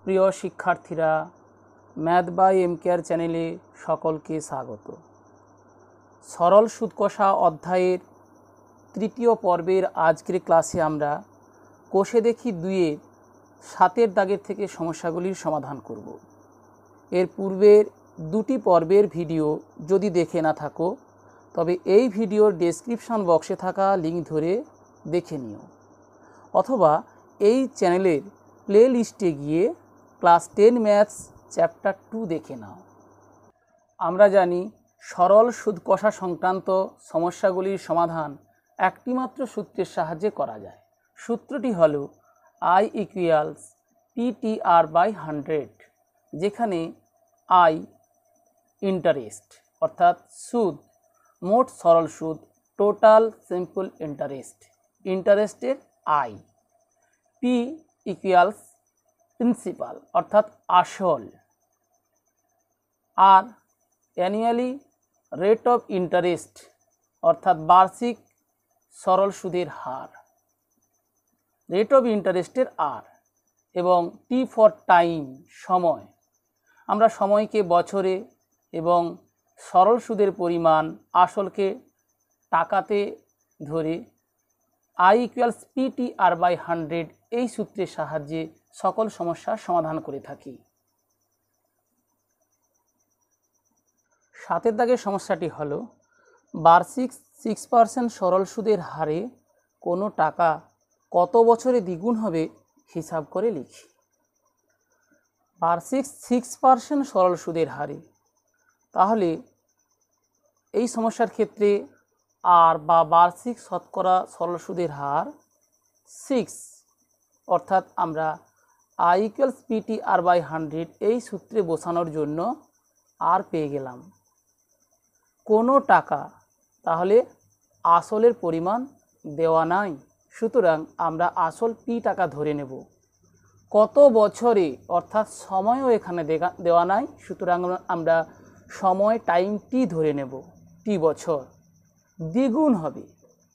প্রিয় শিক্ষার্থীরা, math by এমকেআর চ্যানেলে সকলকে স্বাগত। সরল সুদ কষা অধ্যায়ের তৃতীয় পর্বের আজকের ক্লাসে আমরা কোষে দেখি 2-এর 7 দাগের থেকে সমস্যাগুলির সমাধান করব। এর পূর্বের দুটি পর্বের ভিডিও যদি দেখে না থাকো তবে এই ভিডিওর ডেসক্রিপশন বক্সে থাকা লিঙ্ক ধরে দেখে নিও, অথবা এই চ্যানেলের প্লে লিস্টে গিয়ে ক্লাস 10 ম্যাথস চ্যাপ্টার 2 দেখে নাও। আমরা জানি সরল সুদ কষা সংক্রান্ত সমস্যাগুলির সমাধান একটিমাত্র সূত্রের সাহায্যে করা যায়। সূত্রটি হল I = PTR/100, যেখানে I ইন্টারেস্ট অর্থাৎ সুদ, মোট সরল সুদ, টোটাল সিম্পল ইন্টারেস্ট, ইন্টারেস্টের I, P = প্রিন্সিপাল অর্থাৎ আসল, আর অ্যানুয়ালি রেট অফ ইন্টারেস্ট অর্থাৎ বার্ষিক সরল সুদের হার, রেট অফ ইন্টারেস্টের R, এবং T ফর টাইম সময়। আমরা সময়কে বছরে এবং সরল সুদের পরিমাণ আসলকে টাকাতে ধরে I = PTR/100 এই সূত্রের সাহায্যে সকল সমস্যার সমাধান করে থাকি। 7 দাগের সমস্যাটি হল বার্ষিক 6% সরল সুদের হারে কোনো টাকা কত বছরে দ্বিগুণ হবে হিসাব করে লিখি। বার্ষিক 6% সরল সুদের হারে, তাহলে এই সমস্যার ক্ষেত্রে আর বা বার্ষিক শতকরা সরল সুদের হার 6, অর্থাৎ আমরা I = PTR/100 এই সূত্রে বসানোর জন্য আর পেয়ে গেলাম। কোনো টাকা, তাহলে আসলের পরিমাণ দেওয়া নাই, সুতরাং আমরা আসল P টাকা ধরে নেব। কত বছরে অর্থাৎ সময়ও এখানে দেওয়া নাই, সুতরাং আমরা সময় টাইম T ধরে নেব, T বছর। দ্বিগুণ হবে,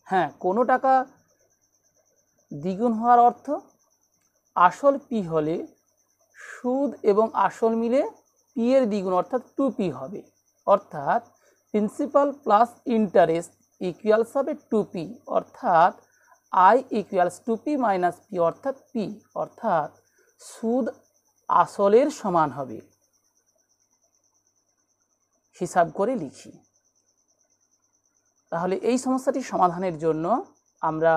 হ্যাঁ, কোনো টাকা দ্বিগুণ হওয়ার অর্থ আসল P হলে সুদ এবং আসল মিলে P এর দ্বিগুণ অর্থাৎ 2P হবে, অর্থাৎ প্রিন্সিপাল প্লাস ইন্টারেস্ট ইকুয়ালস হবে 2P, অর্থাৎ I = 2P - P অর্থাৎ P, অর্থাৎ সুদ আসলের সমান হবে। হিসাব করে লিখি। তাহলে এই সমস্যাটি সমাধানের জন্য আমরা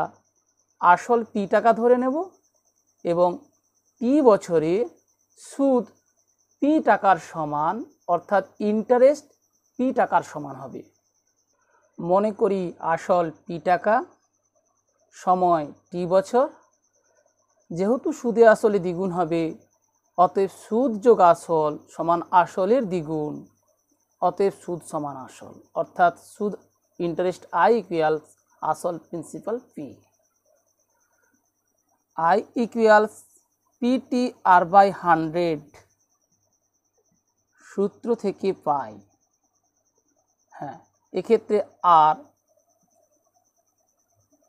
আসল P টাকা ধরে নেব এবং P বছরে সুদ P টাকার সমান, অর্থাৎ ইন্টারেস্ট P টাকার সমান হবে। মনে করি আসল P টাকা, সময় T বছর। যেহেতু সুদে আসলে দ্বিগুণ হবে, অতএব সুদ যোগ আসল সমান আসলের দ্বিগুণ, অতএব সুদ সমান আসল, অর্থাৎ সুদ ইন্টারেস্ট I = আসল প্রিন্সিপাল P। I = PTR/100 সূত্র থেকে পাই, হ্যাঁ, এক্ষেত্রে R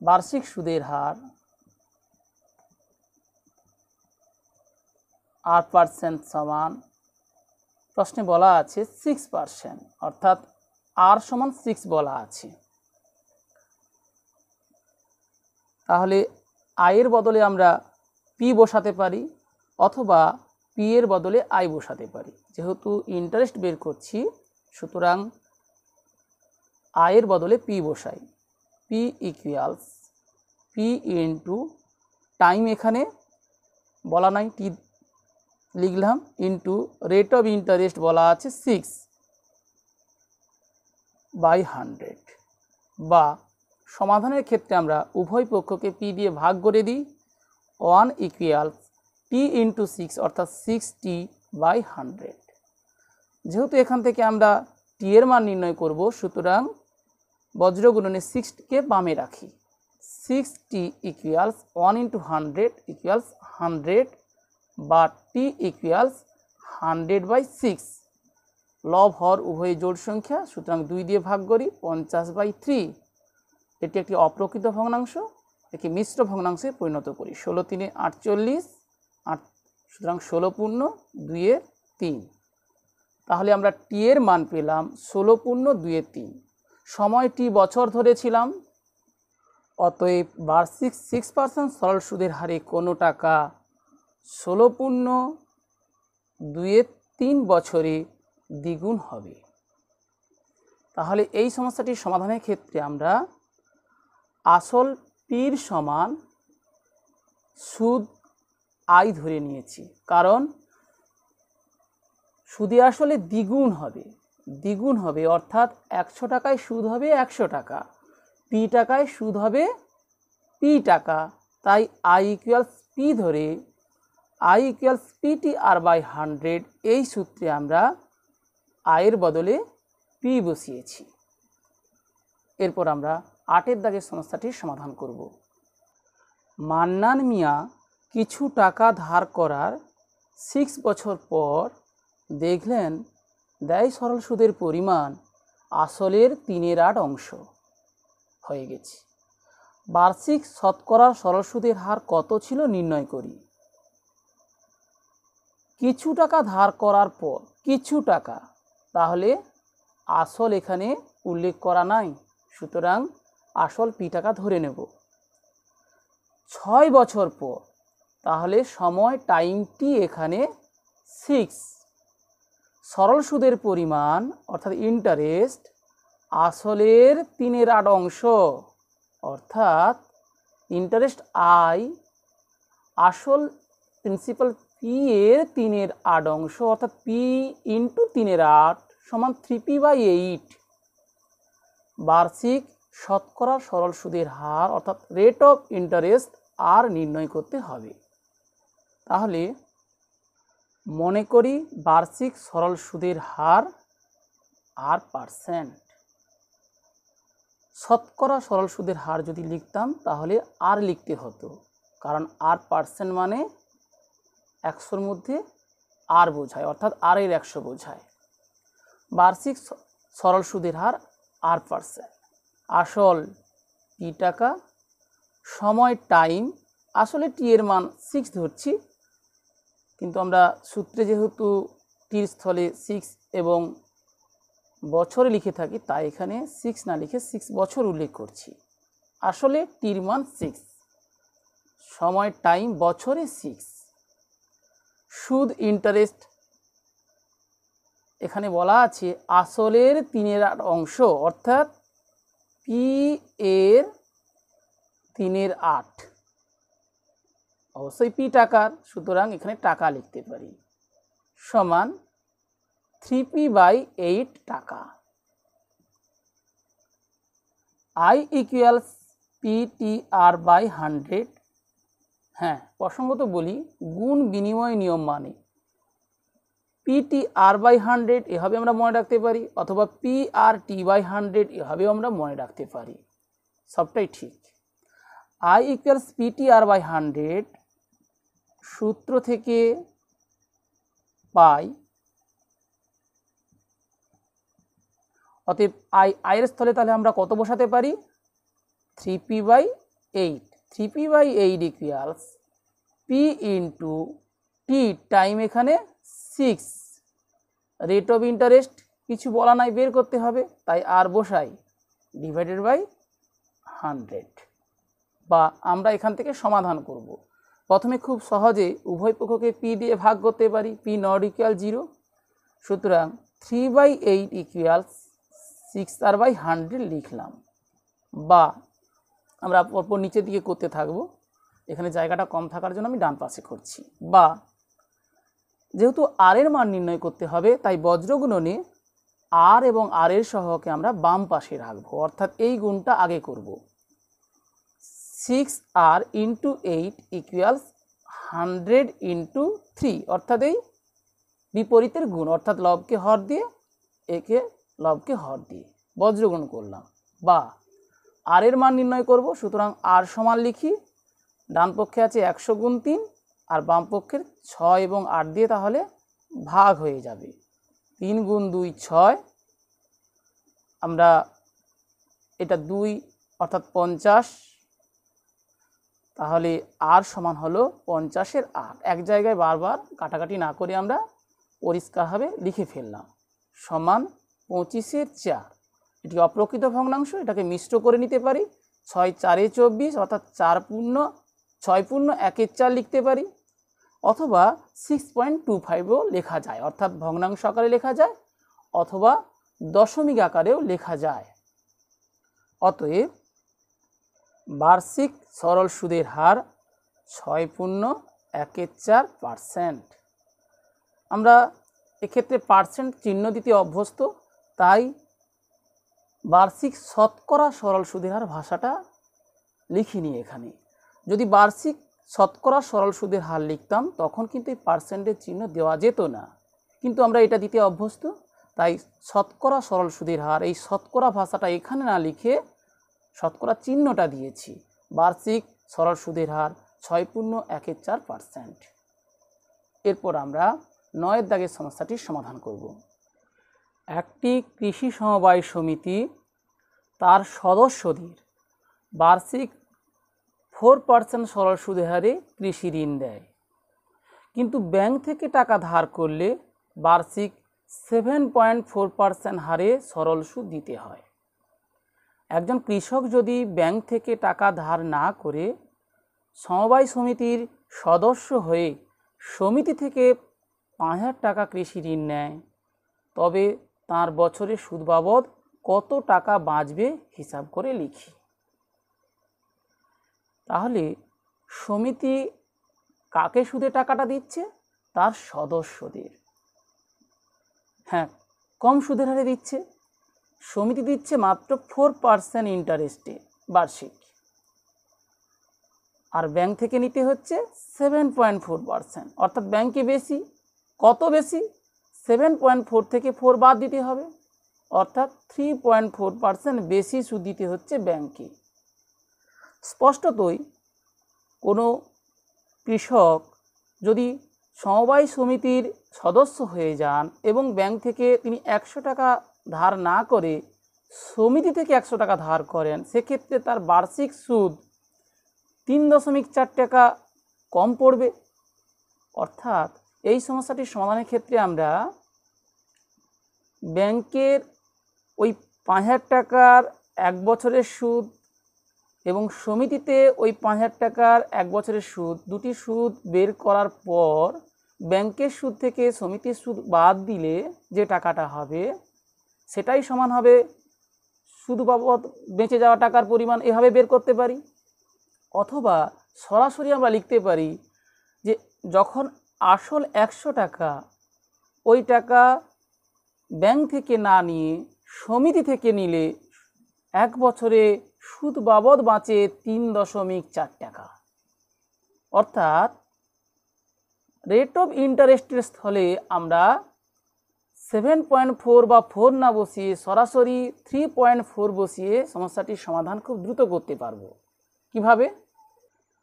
বার্ষিক সুদের হার, R% সমান, প্রশ্নে বলা আছে 6%, অর্থাৎ R সমান 6 বলা আছে। তাহলে I এর বদলে আমরা P বসাতে পারি, অথবা P এর বদলে I বসাতে পারি। যেহেতু ইন্টারেস্ট বের করছি, সুতরাং I এর বদলে P বসাই। P = P ইন্টু টাইম, এখানে বলা নাই T লিখলাম, ইন্টু রেট অফ ইন্টারেস্ট বলা আছে 6/100, বা সমাধানের ক্ষেত্রে আমরা উভয় পক্ষকে P দিয়ে ভাগ করে দিই। 1 = T × 6 অর্থাৎ 6T/100। যেহেতু এখান থেকে আমরা T এর মান নির্ণয় করব, সুতরাং বজ্রগুণনে 6কে বামে রাখি। 6T = 1 × 100 = 100, বা T = 100/6। লব হর উভয় জোড় সংখ্যা, সুতরাং 2 দিয়ে ভাগ করি, 50/3। এটি একটি অপ্রকৃত ভগ্নাংশ, একে মিশ্র ভগ্নাংশে পরিণত করি। 16 × 3 = 48, সুতরাং 16 পূর্ণ 2-3। তাহলে আমরা টি এর মান পেলাম 16 পূর্ণ 2-3। সময় টি বছর ধরেছিলাম, অতএব বার্ষিক 6% সরল সুদের হারে কোনো টাকা 16 পূর্ণ 2-3 বছরে দ্বিগুণ হবে। তাহলে এই সমস্যাটির সমাধানের ক্ষেত্রে আমরা আসল পির সমান সুদ আই ধরে নিয়েছি, কারণ সুদে আসলে দ্বিগুণ হবে অর্থাৎ 100 টাকায় সুদ হবে 100 টাকা, পি টাকায় সুদ হবে পি টাকা। তাই আই ইকুয়ালস পি ধরে আই ইকুয়ালস PTR/100 এই সূত্রে আমরা আয়ের বদলে পি বসিয়েছি। এরপর আমরা 8 দাগের সমস্যাটির সমাধান করব। মান্নান মিয়া কিছু টাকা ধার করার 6 বছর পর দেখলেন দেয় সরল সুদের পরিমাণ আসলের 3/8 অংশ হয়ে গেছে। বার্ষিক শতকরা সরল সুদের হার কত ছিল নির্ণয় করি। কিছু টাকা ধার করার পর কিছু টাকা, তাহলে আসল এখানে উল্লেখ করা নাই, সুতরাং আসল পি টাকা ধরে নেব। 6 বছর পর, তাহলে সময় টাইমটি এখানে 6। সরল সুদের পরিমাণ অর্থাৎ ইন্টারেস্ট আসলের 3/8 অংশ, অর্থাৎ ইন্টারেস্ট আই আসল প্রিন্সিপাল পি এর 3/8 অংশ, অর্থাৎ পি ইন্টু 3/8 সমান 3p/8। বার্ষিক শতকরা সরল সুদের হার অর্থাৎ রেট অফ ইন্টারেস্ট আর নির্ণয় করতে হবে। তাহলে মনে করি বার্ষিক সরল সুদের হার R%। শতকরা সরল সুদের হার যদি লিখতাম তাহলে আর লিখতে হতো, কারণ R% মানে 100-র মধ্যে আর বোঝায়, অর্থাৎ আর এর 100 বোঝায়। বার্ষিক সরল সুদের হার R%, আসল পি টাকা, সময় টাইম, আসলে টি এর মান 6 ধরছি, কিন্তু আমরা সূত্রে যেহেতু টির স্থলে 6 এবং বছরে লিখে থাকি, তাই এখানে 6 না লিখে 6 বছর উল্লেখ করছি। আসলে টির মান 6, সময় টাইম বছরে 6। সুদ ইন্টারেস্ট এখানে বলা আছে আসলের 3/8 অংশ, অর্থাৎ পি এর 3/8, অবশ্যই পি টাকার, সুতরাং এখানে টাকা লিখতে পারি, সমান 3p/8 টাকা। I equals PTR/100। হ্যাঁ, প্রসঙ্গত বলি গুণ বিনিময় নিয়ম মানে PTR/100 এভাবে আমরা মনে রাখতে পারি, অথবা PRT/100 এভাবেও আমরা মনে রাখতে পারি, সবটাই ঠিক। আই ইকুয়ালস PTR/100 সূত্র থেকে পাই, অতএব আই এর স্থলে তাহলে আমরা কত বসাতে পারি, 3p/8। 3p/8 equals P into T, time এখানে 6, রেট অফ ইন্টারেস্ট কিছু বলা নাই, বের করতে হবে, তাই আর বসাই, ডিভাইডেড বাই 100। বা আমরা এখান থেকে সমাধান করব। প্রথমে খুব সহজে উভয় পক্ষকে পি দিয়ে ভাগ করতে পারি, পি নট ইকুয়াল 0, সুতরাং 3/8 ইকুয়ালস 6r/100 লিখলাম। বা আমরা পরপর নিচের দিকে করতে থাকবো, এখানে জায়গাটা কম থাকার জন্য আমি ডান পাশে করছি। বা যেহেতু আর এর মান নির্ণয় করতে হবে, তাই বজ্রগুণনে আর এবং আর এর সহগকে আমরা বাম পাশে রাখবো, অর্থাৎ এই গুণটা আগে করব। 6r ইন্টু 8 ইকুয়ালস 100 ইন্টু 3, অর্থাৎ এই বিপরীতের গুণ, অর্থাৎ লবকে হর দিয়ে একে লবকে হর দিয়ে বজ্রগুণ করলাম। বা আর এর মান নির্ণয় করব, সুতরাং আর সমান লিখি, ডান পক্ষে আছে 100 গুণ 3, আর বাম পক্ষের 6 এবং 8 দিয়ে তাহলে ভাগ হয়ে যাবে। 3 গুণ 2 6, আমরা এটা 2 অর্থাৎ 50, তাহলে আর সমান হলো 50-এর 8। এক জায়গায় বারবার কাটাকাটি না করে আমরা পরিষ্কারভাবে লিখে ফেললাম, সমান 25-এর 4। এটি অপ্রকৃত ভগ্নাংশ, এটাকে মিশ্র করে নিতে পারি। 6×4 = 24, অর্থাৎ 6×1 লিখতে পারি, অথবা 6.25ও লেখা যায়, অর্থাৎ ভগ্নাংশ আকারে লেখা যায় অথবা দশমিক আকারেও লেখা যায়। অতএব বার্ষিক সরল সুদের হার 6.14%। আমরা এক্ষেত্রে পার্সেন্ট চিহ্ন দিতে অভ্যস্ত, তাই বার্ষিক শতকরা সরল সুদের হার ভাষাটা লিখিনি এখানে। যদি বার্ষিক শতকরা সরল সুদের হার লিখতাম তখন কিন্তু এই পার্সেন্টের চিহ্ন দেওয়া যেত না, কিন্তু আমরা এটা দিতে অভ্যস্ত, তাই শতকরা সরল সুদের হার, এই শতকরা ভাষাটা এখানে না লিখে শতকরা চিহ্নটা দিয়েছি। বার্ষিক সরল সুদের হার 6.14%। এরপর আমরা 9 দাগের সমস্যাটির সমাধান করব। একটি কৃষি সমবায় সমিতি তার সদস্যদের বার্ষিক 4% সরল সুদের হারে কৃষি ঋণ দেয়, কিন্তু ব্যাংক থেকে টাকা ধার করলে বার্ষিক 7.4% হারে সরল সুদ দিতে হয়। একজন কৃষক যদি ব্যাংক থেকে টাকা ধার না করে সমবায় সমিতির সদস্য হয়ে সমিতি থেকে 5,000 টাকা কৃষি ঋণ নেয়, তবে তার বছরে সুদ বাবদ কত টাকা বাঁচবে হিসাব করে লিখি। তাহলে সমিতি কাকে সুদে টাকাটা দিচ্ছে? তার সদস্যদের। হ্যাঁ, কম সুদের হারে দিচ্ছে। সমিতি দিচ্ছে মাত্র 4% ইন্টারেস্টে বার্ষিক, আর ব্যাংক থেকে নিতে হচ্ছে 7.4%, অর্থাৎ ব্যাংকে বেশি। কত বেশি? 7.4 থেকে 4 বাদ দিতে হবে, অর্থাৎ 3.4% বেশি সুদ দিতে হচ্ছে ব্যাংকে। স্পষ্টতই কোনো কৃষক যদি সমবায় সমিতির সদস্য হয়ে যান এবং ব্যাংক থেকে তিনি 100 টাকা ধার না করে সমিতি থেকে 100 টাকা ধার করেন, সেক্ষেত্রে তার বার্ষিক সুদ 3.4 টাকা কম পড়বে। অর্থাৎ এই সমস্যাটির সমাধানের ক্ষেত্রে আমরা ব্যাংকের ওই 5,000 টাকার 1 বছরের সুদ এবং সমিতিতে ওই 5,000 টাকার 1 বছরের সুদ, দুটি সুদ বের করার পর ব্যাংকের সুদ থেকে সমিতির সুদ বাদ দিলে যে টাকাটা হবে সেটাই সমান হবে সুদ বাবদ বেঁচে যাওয়া টাকার পরিমাণ। এভাবে বের করতে পারি, অথবা সরাসরি আমরা লিখতে পারি যে যখন আসল 100 টাকা, ওই টাকা ব্যাংক থেকে না নিয়ে সমিতি থেকে নিলে 1 বছরে সুদ বাবদ বাঁচে 3.4 টাকা। অর্থাৎ রেট অফ ইন্টারেস্টের স্থলে আমরা 7.4 বা 4 না বসিয়ে সরাসরি 3.4 বসিয়ে সমস্যাটির সমাধান খুব দ্রুত করতে পারবো। কিভাবে?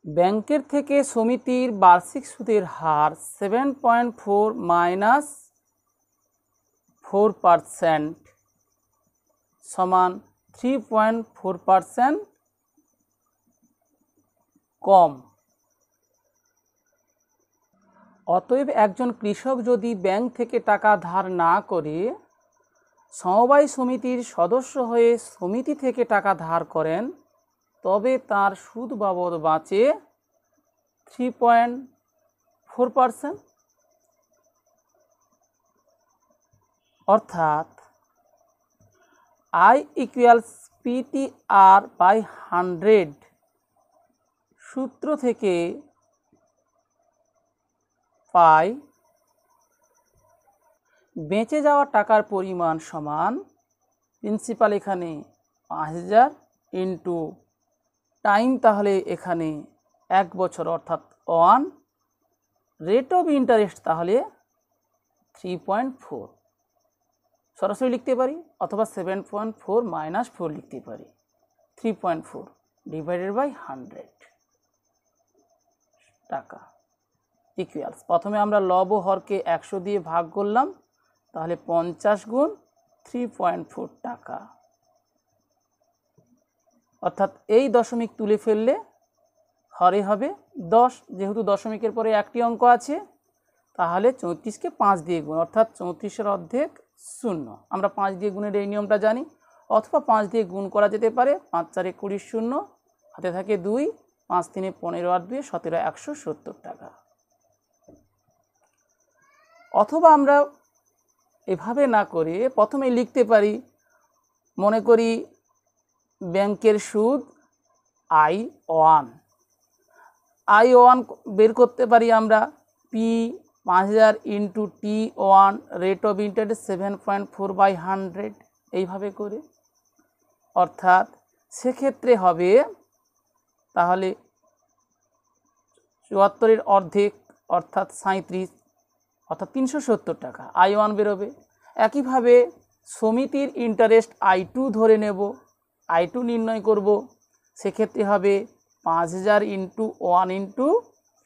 ব্যাংকের থেকে সমিতির বার্ষিক সুদের হার 7.4 মাইনাস 4% সমান 3.4% কম। অতএব একজন কৃষক যদি ব্যাংক থেকে টাকা ধার না করে সমবায় সমিতির সদস্য হয়ে সমিতি থেকে টাকা ধার করেন, তবে তার সুদ বাবদ বাঁচে 3.4%। অর্থাৎ I = PTR/100 সূত্র থেকে পাই বেঁচে যাওয়া টাকার পরিমাণ সমান প্রিন্সিপাল এখানে 5,000 ইন্টু টাইম, তাহলে এখানে 1 বছর অর্থাৎ 1, রেট অফ ইন্টারেস্ট তাহলে 3.4 সরাসরি লিখতে পারি, অথবা 7.4 মাইনাস 4 লিখতে পারি। 3.4 ডিভাইডেড বাই 100 টাকা ইকুয়ালস, প্রথমে আমরা লব ও হরকে 100 দিয়ে ভাগ করলাম, তাহলে 50 গুণ 3.4 টাকা। অর্থাৎ এই দশমিক তুলে ফেললে হরে হবে 10, যেহেতু দশমিকের পরে একটি অঙ্ক আছে তাহলে 34কে 5 দিয়ে গুণ, অর্থাৎ 34-এর অর্ধেক 0। আমরা 5 দিয়ে গুণের এই নিয়মটা জানি, অথবা 5 দিয়ে গুণ করা যেতে পারে। 5 4 20 0, হাতে থাকে 2, 5 3 15 আর 2 17, 170 টাকা। অথবা আমরা এভাবে না করে প্রথমে লিখতে পারি, মনে করি ব্যাংকের সুদ I1 বের করতে পারি আমরা P 5000 into T1, rate of interest 7.4/100, এইভাবে করে। অর্থাৎ সেক্ষেত্রে হবে তাহলে 74-এর অর্ধেক অর্থাৎ 37, অর্থাৎ 370 টাকা I1 বেরোবে। একইভাবে সমিতির ইন্টারেস্ট I2 ধরে নেব, I2 নির্ণয় করব, সেক্ষেত্রে হবে 5000 ইন্টু 1 ইন্টু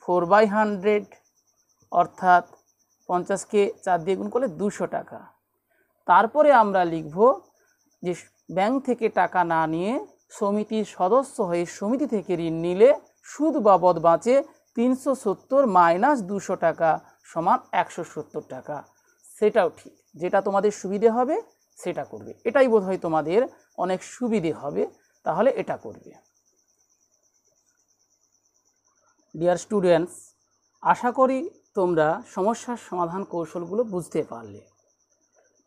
4/100, অর্থাৎ 50কে 4 দিয়ে গুণ করলে 200 টাকা। তারপরে আমরা লিখব যে ব্যাংক থেকে টাকা না নিয়ে সমিতির সদস্য হয়ে সমিতি থেকে ঋণ নিলে সুদ বাবদ বাঁচে 370 মাইনাস 200 টাকা সমান 170 টাকা। সেটাও ঠিক, যেটা তোমাদের সুবিধে হবে সেটা করবে, এটাই বোধহয় তোমাদের অনেক সুবিধে হবে, তাহলে এটা করবে। ডিয়ার স্টুডেন্টস, আশা করি তোমরা সমস্যার সমাধান কৌশলগুলো বুঝতে পারলে।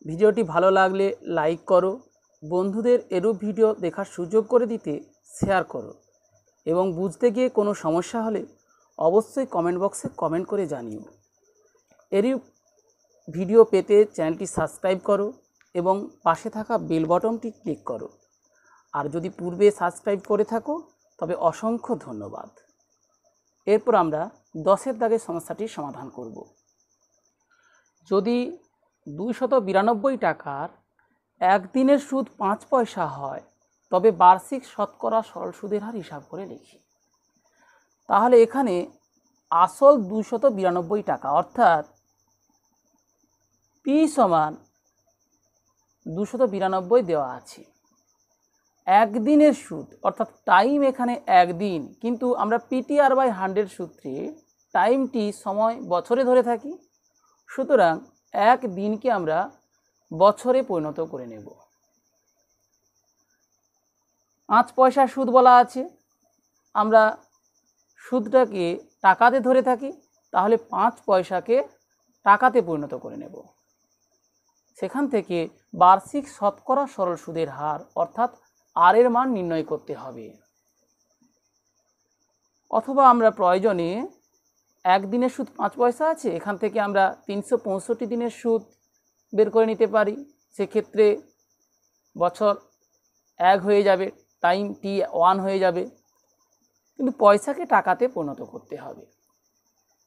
ভিডিওটি ভালো লাগলে লাইক করো, বন্ধুদের এরূপ ভিডিও দেখার সুযোগ করে দিতে শেয়ার করো, এবং বুঝতে গিয়ে কোনো সমস্যা হলে অবশ্যই কমেন্ট বক্সে কমেন্ট করে জানিও। এরূপ ভিডিও পেতে চ্যানেলটি সাবস্ক্রাইব করো এবং পাশে থাকা বেল বটনটি ক্লিক করো। আর যদি পূর্বে সাবস্ক্রাইব করে থাকো তবে অসংখ্য ধন্যবাদ। এরপর আমরা 10-এর দাগের সমস্যাটির সমাধান করব। যদি 292 টাকার একদিনের সুদ 5 পয়সা হয় তবে বার্ষিক শতকরা সরল সুদের হার হিসাব করে লিখি। তাহলে এখানে আসল 292 টাকা, অর্থাৎ P সমান 292 দেওয়া আছে। একদিনের সুদ অর্থাৎ টাইম এখানে একদিন, কিন্তু আমরা PTR/100 সূত্রে টাইমটি সময় বছরে ধরে থাকি, সুতরাং এক দিনকে আমরা বছরে পরিণত করে নেব। 5 পয়সার সুদ বলা আছে, আমরা সুদটাকে টাকাতে ধরে থাকি, তাহলে 5 পয়সাকে টাকাতে পরিণত করে নেব। সেখান থেকে বার্ষিক শতকরা সরল সুদের হার অর্থাৎ আর এর মান নির্ণয় করতে হবে। অথবা আমরা প্রয়োজনে একদিনের সুদ 5 পয়সা আছে, এখান থেকে আমরা 365 দিনের সুদ বের করে নিতে পারি। সেক্ষেত্রে বছর 1 হয়ে যাবে, টাইম T1 হয়ে যাবে, কিন্তু পয়সাকে টাকাতে পরিণত করতে হবে।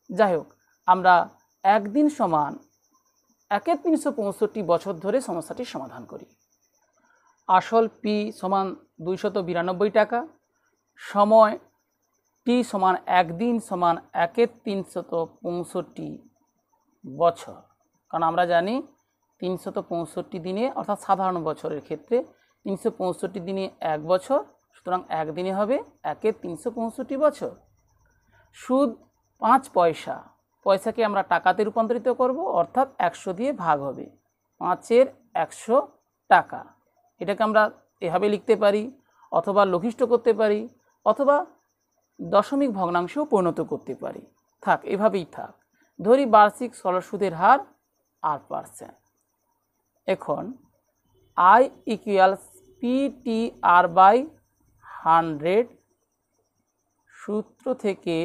যাই হোক, আমরা একদিন সমান 1/365 বছর ধরে সমস্যাটির সমাধান করি। আসল P সমান 292 টাকা, সময় T সমান একদিন সমান 1/365 বছর, কারণ আমরা জানি 365 দিনে অর্থাৎ সাধারণ বছরের ক্ষেত্রে 365 দিনে 1 বছর, সুতরাং একদিনে হবে 1/365 বছর। সুদ 5 পয়সা, পয়সাকে আমরা টাকাতে রূপান্তরিত করব, অর্থাৎ 100 দিয়ে ভাগ হবে, 5-এর 100 টাকা। এটাকে আমরা এভাবে লিখতে পারি, অথবা লঘিষ্ঠ করতে পারি, অথবা দশমিক ভগ্নাংশেও পরিণত করতে পারি। থাক, এভাবেই থাক। ধরি বার্ষিক সরল সুদের হার 8%। এখন I ইকুয়ালস PTR/100 সূত্র থেকে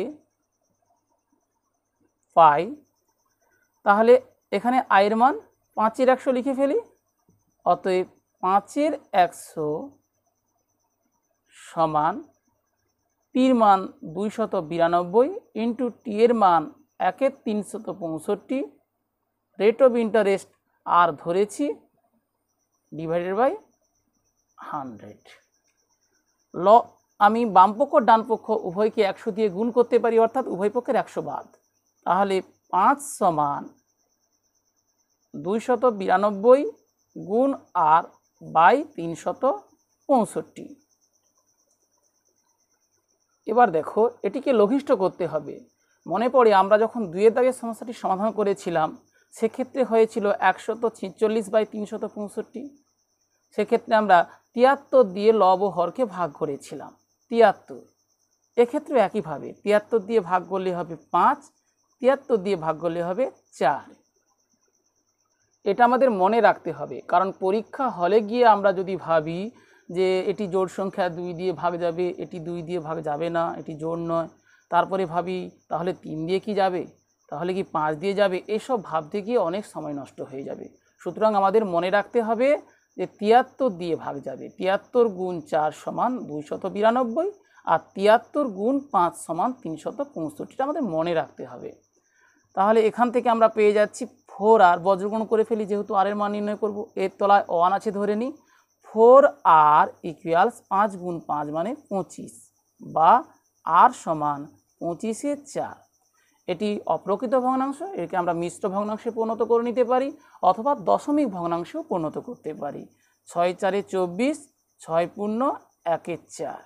পাই, তাহলে এখানে আয়ের মান 5-এর 100 লিখে ফেলি। অতএব 5-এর 100 সমান পির মান 292 ইন্টু টি এর মান 1/365, রেট অফ ইন্টারেস্ট আর ধরেছি ডিভাইডেড বাই 100। আমি বামপক্ষ ডানপক্ষ উভয়কে 100 দিয়ে গুণ করতে পারি, অর্থাৎ উভয় পক্ষের 100 বাদ। তাহলে 5 সমান 292 গুণ আর বাই 365। এবার দেখো এটিকে লঘিষ্ঠ করতে হবে। মনে পড়ে আমরা যখন 2 দাগের সমস্যাটি সমাধান করেছিলাম সেক্ষেত্রে হয়েছিল 146/365। সেক্ষেত্রে আমরা 73 দিয়ে লব ও হরকে ভাগ করেছিলাম 73। এক্ষেত্রে একইভাবে 73 দিয়ে ভাগ করলে হবে 5, 73 দিয়ে ভাগ করলে হবে 4। এটা আমাদের মনে রাখতে হবে, কারণ পরীক্ষা হলে গিয়ে আমরা যদি ভাবি যে এটি জোড় সংখ্যা 2 দিয়ে ভাগ যাবে, এটি 2 দিয়ে ভাগ যাবে না, এটি জোড় নয়, তারপরে ভাবি তাহলে 3 দিয়ে কি যাবে, তাহলে কি 5 দিয়ে যাবে, এসব ভাবতে গিয়ে অনেক সময় নষ্ট হয়ে যাবে। সুতরাং আমাদের মনে রাখতে হবে যে 73 দিয়ে ভাগ যাবে, 73 গুণ 4 সমান 292, আর 73 গুণ 5 সমান 365। আমাদের মনে রাখতে হবে। তাহলে এখান থেকে আমরা পেয়ে যাচ্ছি 4r, বজ্রগুণ করে ফেলি যেহেতু r এর মান নির্ণয় করব। এর তলায় 1 আছে ধরে নিই, 4r ইকুয়ালস 5 গুণ 5 মানে 25, বা r সমান 25-এর 4। এটি অপ্রকৃত ভগ্নাংশ, একে আমরা মিশ্র ভগ্নাংশে পরিণত করে নিতে পারি অথবা দশমিক ভগ্নাংশেও পরিণত করতে পারি। 6×4 = 24, 6 পূর্ণ 1/4।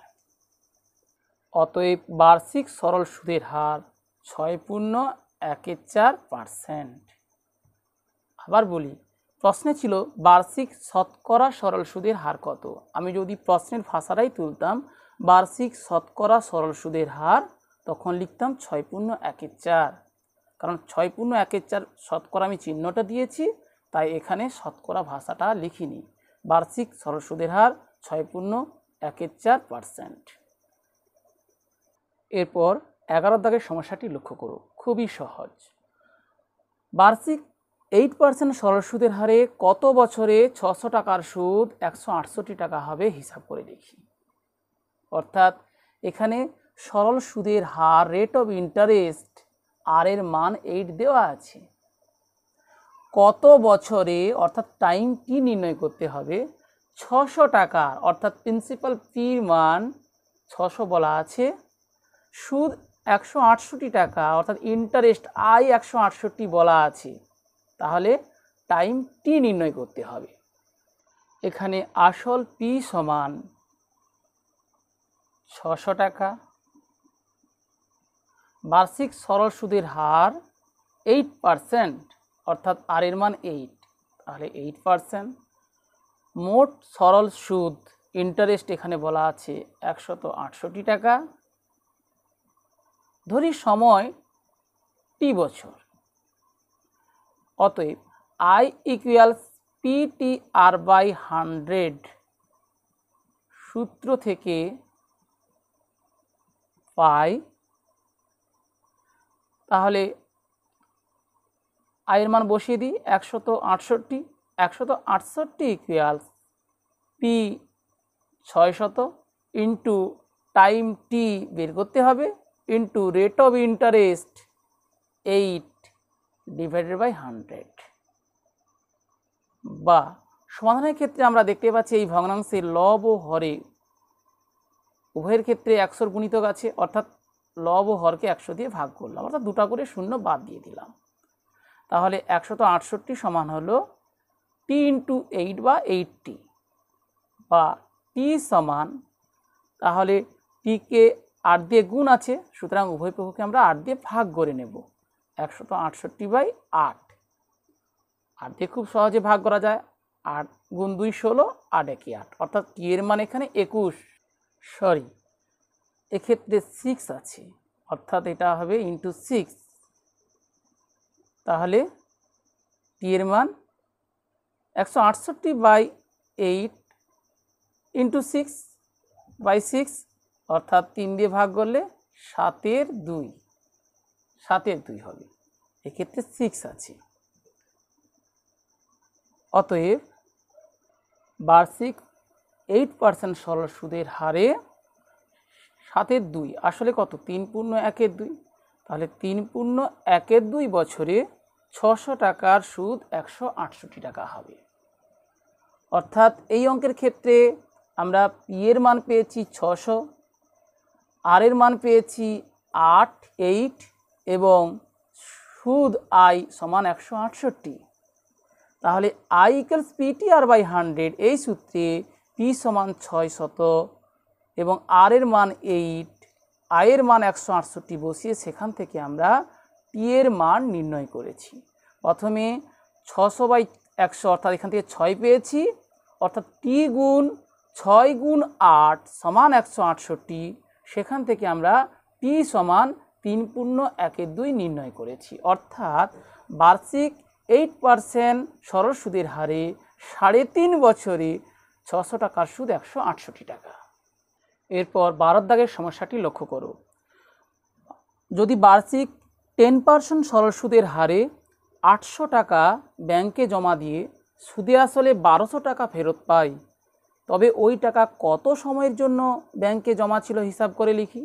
অতএব বার্ষিক সরল সুদের হার 6 পূর্ণ 1/4%। আবার বলি, প্রশ্নে ছিল বার্ষিক শতকরা সরল সুদের হার কত। আমি যদি প্রশ্নের ভাষাটাই তুলতাম বার্ষিক শতকরা সরল সুদের হার, তখন লিখতাম 6 পূর্ণ 1/4, কারণ 6 পূর্ণ 1/4 শতকরা আমি চিহ্নটা দিয়েছি, তাই এখানে শতকরা ভাষাটা লিখিনি। বার্ষিক সরল সুদের হার 6 পূর্ণ 1/4%। এরপর 11 দাগের সমস্যাটি লক্ষ্য করো, খুবই সহজ। বার্ষিক 8% সরল সুদের হারে কত বছরে 600 টাকার সুদ 168 টাকা হবে হিসাব করে দেখি। অর্থাৎ এখানে সরল সুদের হার রেট অফ ইন্টারেস্ট আর এর মান 8 দেওয়া আছে। কত বছরে অর্থাৎ টাইম টি নির্ণয় করতে হবে। 600 টাকা অর্থাৎ প্রিন্সিপাল পির মান 600 বলা আছে, সুদ 168 টাকা অর্থাৎ ইন্টারেস্ট আই 168 বলা আছে, তাহলে টাইম টি নির্ণয় করতে হবে। এখানে আসল পি সমান 600 টাকা, বার্ষিক সরল সুদের হার 8% অর্থাৎ আর এর মান 8, তাহলে 8%। মোট সরল সুদ ইন্টারেস্ট এখানে বলা আছে 168 টাকা। ধরি সময় টি বছর, অতএব আই ইকুয়ালস PTR/100 সূত্র থেকে পাই। তাহলে আয়ের মান বসিয়ে দিই 168 ইকুয়ালস পি 600 ইন্টু টাইম টি বের করতে হবে ইন্টু রেট অফ ইন্টারেস্ট 8/100। বা সমাধানের ক্ষেত্রে আমরা দেখতে পাচ্ছি এই ভগ্নাংশের লব ও হরে উভয়ের ক্ষেত্রে 100 গুণিতক আছে, অর্থাৎ লব ও হরকে 100 দিয়ে ভাগ করলাম, অর্থাৎ 2টা করে শূন্য বাদ দিয়ে দিলাম। তাহলে 168 সমান হলো টি ইন্টু 8 বা 80, বা টি সমান, তাহলে টিকে 8 দিয়ে গুণ আছে, সুতরাং উভয় পক্ষকে আমরা 8 দিয়ে ভাগ করে নেব। 168/8, 8 দিয়ে খুব সহজে ভাগ করা যায়। 8 গুণ 2 16, 8 একে 8, অর্থাৎ টি এর মান এখানে 21, সরি এক্ষেত্রে 6 আছে, অর্থাৎ এটা হবে ইন্টু 6, তাহলে টি এর মান 168/8 ইন্টু 6/6, অর্থাৎ 3 দিয়ে ভাগ করলে 7/2 হবে, এক্ষেত্রে 6 আছে। অতএব বার্ষিক 8% সরল সুদের হারে 7/2 আসলে কত, 3 পূর্ণ 1/2, তাহলে 3 পূর্ণ 1/2 বছরে 600 টাকার সুদ 168 টাকা হবে। অর্থাৎ এই অঙ্কের ক্ষেত্রে আমরা পি এর মান পেয়েছি 600, আর এর মান পেয়েছি 8 এবং সুদ আই সমান 168। তাহলে আই ইকুয়ালস PTR/100 এই সূত্রে পি সমান 600 এবং আর এর মান 8 আয়ের মান 168 বসিয়ে সেখান থেকে আমরা টি এর মান নির্ণয় করেছি। প্রথমে 600/100 অর্থাৎ এখান থেকে 6 পেয়েছি, অর্থাৎ টি গুণ 6 গুণ 8 সমান 168। সেখান থেকে আমরা টি সমান 3.1/2 নির্ণয় করেছি, অর্থাৎ বার্ষিক 8% সরল সুদের হারে 3.5 বছরে 600 টাকার সুদ 168 টাকা। এরপর 12 দাগের সমস্যাটি লক্ষ্য করো। যদি বার্ষিক 10% সরল সুদের হারে 800 টাকা ব্যাংকে জমা দিয়ে সুদে আসলে 1200 টাকা ফেরত পাই, তবে ওই টাকা কত সময়ের জন্য ব্যাংকে জমা ছিল হিসাব করে লিখি।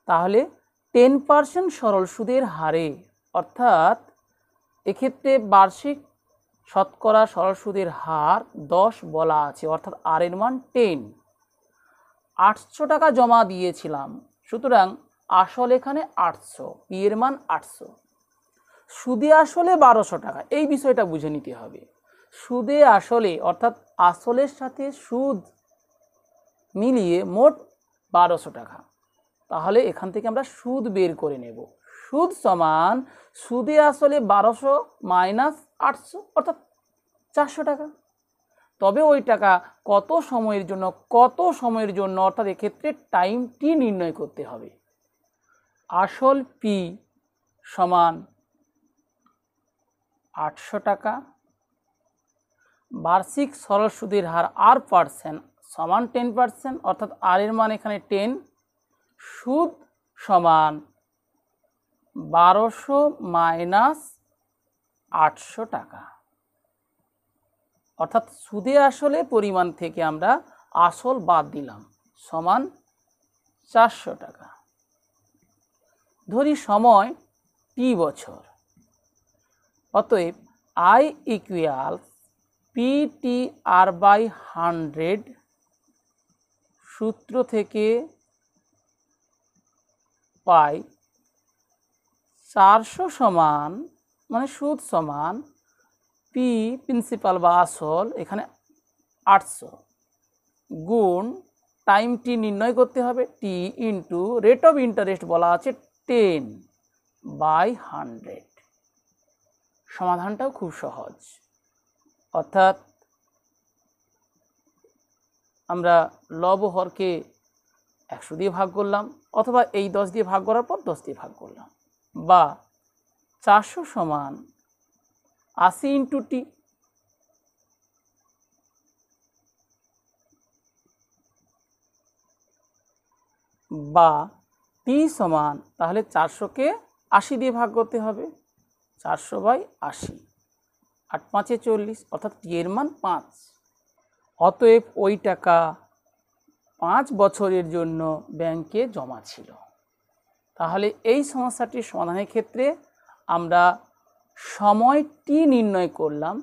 তাহলে 10% সরল সুদের হারে, অর্থাৎ এক্ষেত্রে বার্ষিক শতকরা সরল সুদের হার 10 বলা আছে, অর্থাৎ আর এর মান 10। 800 টাকা জমা দিয়েছিলাম, সুতরাং আসল এখানে 800, পি এর মান 800। সুদে আসলে 1200 টাকা, এই বিষয়টা বুঝে নিতে হবে। সুদে আসলে অর্থাৎ আসলের সাথে সুদ মিলিয়ে মোট 1200 টাকা। তাহলে এখান থেকে আমরা সুদ বের করে নেব। সুদ সমান সুদে আসলে 1200 মাইনাস 800 অর্থাৎ 400 টাকা। তবে ওই টাকা কত সময়ের জন্য অর্থাৎ এক্ষেত্রে টাইম টি নির্ণয় করতে হবে। আসল পি সমান 800 টাকা, বার্ষিক সরল সুদের হার আর পার্সেন্ট সমান 10%, অর্থাৎ আর এর মান এখানে 10। সুদ সমান 1200 মাইনাস 800 টাকা, অর্থাৎ সুদে আসলে পরিমাণ থেকে আমরা আসল বাদ দিলাম, সমান 400 টাকা। ধরি সময় টি বছর, অতএব আই ইকুয়ালস PTR/100 সূত্র থেকে পাই 400 সমান মানে সুদ সমান পি প্রিন্সিপাল বা আসল এখানে 800 গুণ টাইম টি নির্ণয় করতে হবে, টি ইন্টু রেট অফ ইন্টারেস্ট বলা আছে 10/100। সমাধানটাও খুব সহজ, অর্থাৎ আমরা লব ও হরকে 100 দিয়ে ভাগ করলাম, অথবা এই 10 দিয়ে ভাগ করার পর 10 দিয়ে ভাগ করলাম, বা 400 সমান 80 ইন্টু টি, বা টি সমান তাহলে 400কে 80 দিয়ে ভাগ করতে হবে, 400/80, 8 5 40, অর্থাৎ টি এর মান 5। অতএব ওই টাকা 5 বছরের জন্য ব্যাংকে জমা ছিল। তাহলে এই সমস্যাটির সমাধানের ক্ষেত্রে আমরা সময় টি নির্ণয় করলাম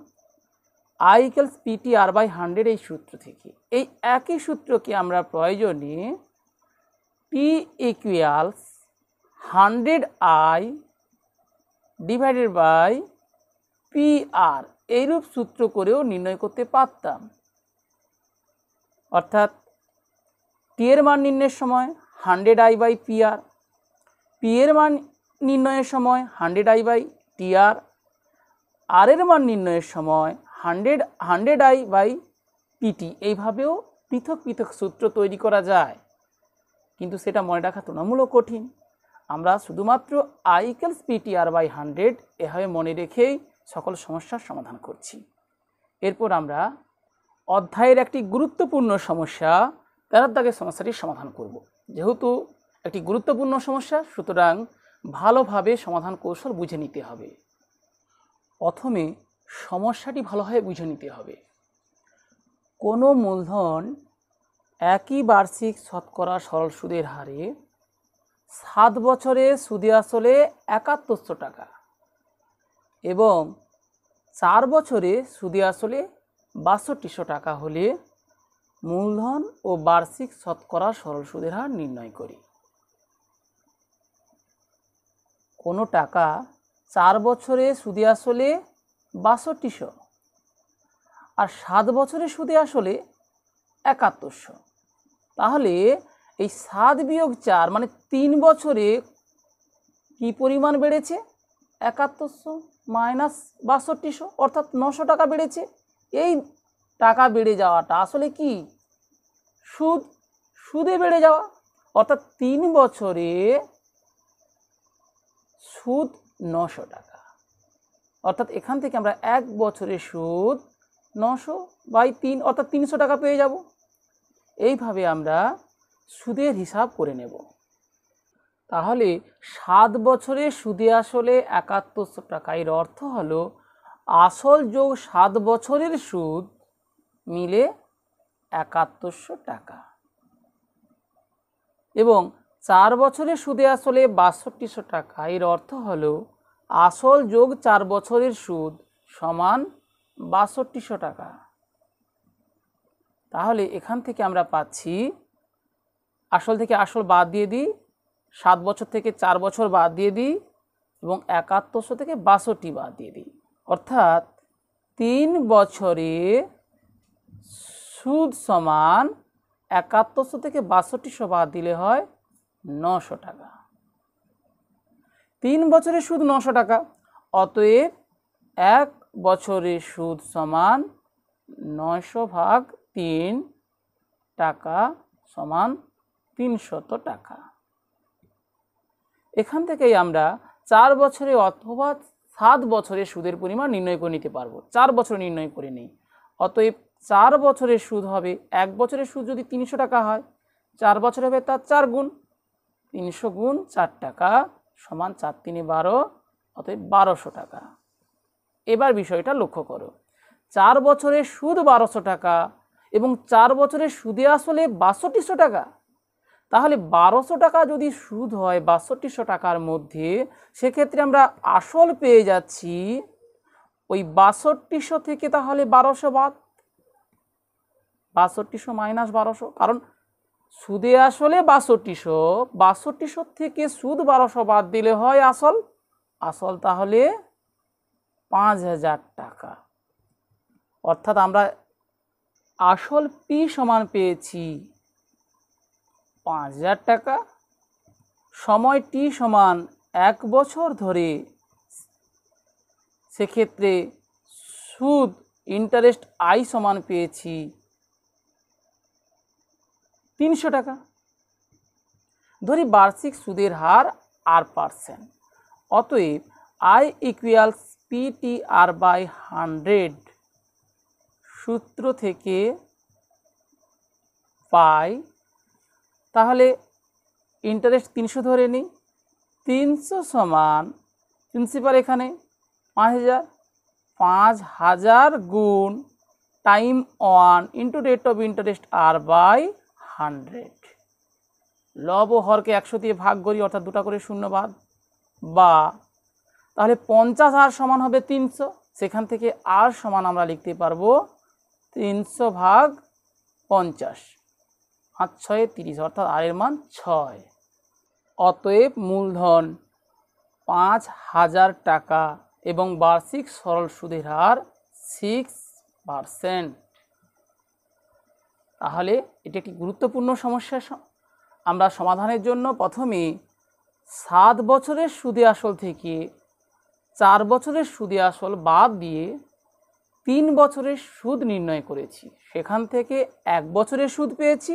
I = PTR/100 এই সূত্র থেকে। এই একই সূত্রকে আমরা প্রয়োজনে P = 100I / PR এইরূপ সূত্র করেও নির্ণয় করতে পারতাম। অর্থাৎ টি এর মান নির্ণয়ের সময় 100I/PR, পি এর মান নির্ণয়ের সময় 100I/TR, আর এর মান নির্ণয়ের সময় 100I/PT। এইভাবেও পৃথক পৃথক সূত্র তৈরি করা যায়, কিন্তু সেটা মনে রাখা তুলনামূলক কঠিন। আমরা শুধুমাত্র I = PTR/100 এভাবে মনে রেখেই সকল সমস্যার সমাধান করছি। এরপর আমরা অধ্যায়ের একটি গুরুত্বপূর্ণ সমস্যা 13 দাগের সমস্যাটির সমাধান করব। যেহেতু একটি গুরুত্বপূর্ণ সমস্যা, সুতরাং ভালোভাবে সমাধান কৌশল বুঝে নিতে হবে। প্রথমে সমস্যাটি ভালোভাবে বুঝে নিতে হবে। কোনো মূলধন একই বার্ষিক শতকরা সরল সুদের হারে 7 বছরে সুদে আসলে 7100 টাকা এবং 4 বছরে সুদে আসলে 6200 টাকা হলে মূলধন ও বার্ষিক শতকরা সরল সুদের হার নির্ণয় করি। কোনো টাকা 4 বছরে সুদে আসলে 6200 আর 7 বছরে সুদে আসলে 7100, তাহলে এই 7 বিয়োগ 4 মানে 3 বছরে কি পরিমাণ বেড়েছে? 7100 মাইনাস 6200 অর্থাৎ 900 টাকা বেড়েছে। এই টাকা বেড়ে যাওয়াটা আসলে কি? সুদে বেড়ে যাওয়া। অর্থাৎ 3 বছরে সুদ 900 টাকা। অর্থাৎ এখান থেকে আমরা 1 বছরের সুদ 900/3 অর্থাৎ 300 টাকা পেয়ে যাব। এইভাবে আমরা সুদের হিসাব করে নেব। তাহলে 7 বছরে সুদে আসলে 7100 টাকা। এর অর্থ হলো আসল যোগ 7 বছরের সুদ মিলে 7100 টাকা এবং 4 বছরের সুদে আসলে 6200 টাকা। এর অর্থ হলো আসল যোগ 4 বছরের সুদ সমান 6200 টাকা। তাহলে এখান থেকে আমরা পাচ্ছি আসল থেকে আসল বাদ দিয়ে দিই, 7 বছর থেকে 4 বছর বাদ দিয়ে দিই এবং 7100 থেকে 62 বাদ দিয়ে দিই। অর্থাৎ 3 বছরে সুদ সমান 7100 থেকে 6200 বাদ দিলে হয় 900 টাকা। 3 বছরের সুদ 900 টাকা। অতএব 1 বছরের সুদ সমান 900/3 টাকা সমান 300 টাকা। এখান থেকেই আমরা 4 বছরে অথবা 7 বছরের সুদের পরিমাণ নির্ণয় করে নিতে পারবো। 4 বছর নির্ণয় করে নিই। অতএব 4 বছরের সুদ হবে, 1 বছরের সুদ যদি 300 টাকা হয়, 4 বছর হবে তার 4 গুণ। 300 গুণ 4 টাকা সমান 4 3 12, অতএব 1200 টাকা। এবার বিষয়টা লক্ষ্য করো, 4 বছরের সুদ 1200 টাকা এবং 4 বছরের সুদে আসলে 6200 টাকা। তাহলে 1200 টাকা যদি সুদ হয় 6200 টাকার মধ্যে, সেক্ষেত্রে আমরা আসল পেয়ে যাচ্ছি ওই 6200 থেকে তাহলে 1200 বাদ, 6200 মাইনাস 1200, কারণ সুদে আসলে 6200 থেকে সুদ 1200 বাদ দিলে হয় আসল তাহলে 5000 টাকা। অর্থাৎ আমরা আসল পি সমান পেয়েছি 5000 টাকা, সময় টি সমান 1 বছর ধরে, সেক্ষেত্রে সুদ ইন্টারেস্ট আই সমান পেয়েছি 300 টাকা। ধরি বার্ষিক সুদের হার R%। অতএব I ইকুয়ালস PTR/100 সূত্র থেকে পাই, তাহলে ইন্টারেস্ট 300 ধরে নিই, 300 সমান প্রিন্সিপাল এখানে 5000 গুণ time 1 into rate of interest R/100। লব ও হরকে 100 দিয়ে ভাগ করি, অর্থাৎ 2টা করে শূন্য বাদ, বা তাহলে 50,000 সমান হবে 300। সেখান থেকে আর সমান আমরা লিখতে পারবো 300/50, 5 6 30, অর্থাৎ আর এর মান 6। অতএব মূলধন 5000 টাকা এবং বার্ষিক সরল সুদের হার 6%। তাহলে এটি একটি গুরুত্বপূর্ণ সমস্যা। আমরা সমাধানের জন্য প্রথমে 7 বছরের সুদে আসল থেকে 4 বছরের সুদে আসল বাদ দিয়ে 3 বছরের সুদ নির্ণয় করেছি। সেখান থেকে 1 বছরের সুদ পেয়েছি,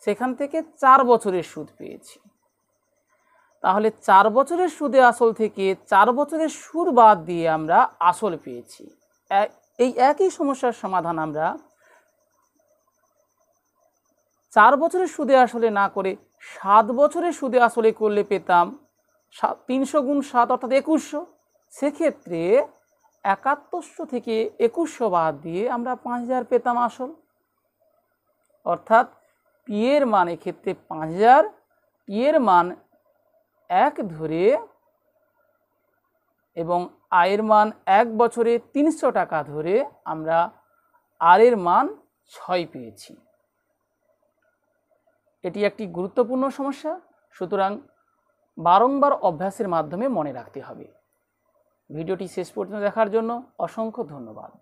সেখান থেকে 4 বছরের সুদ পেয়েছি। তাহলে 4 বছরের সুদে আসল থেকে 4 বছরের সুদ বাদ দিয়ে আমরা আসল পেয়েছি। এই একই সমস্যার সমাধান আমরা 4 বছরের সুদে আসলে না করে 7 বছরের সুদে আসলে করলে পেতাম 300 গুণ 7 অর্থাৎ 2100। সেক্ষেত্রে 7100 থেকে 2100 বাদ দিয়ে আমরা 5000 পেতাম আসল। অর্থাৎ পি এর মান এক্ষেত্রে 5000, পি এর মান 1 ধরে এবং আয়ের মান 1 বছরে 300 টাকা ধরে আমরা আর এর মান 6 পেয়েছি। এটি একটি গুরুত্বপূর্ণ সমস্যা, সুতরাং বারংবার অভ্যাসের মাধ্যমে মনে রাখতে হবে। ভিডিওটি শেষ পর্যন্ত দেখার জন্য অসংখ্য ধন্যবাদ।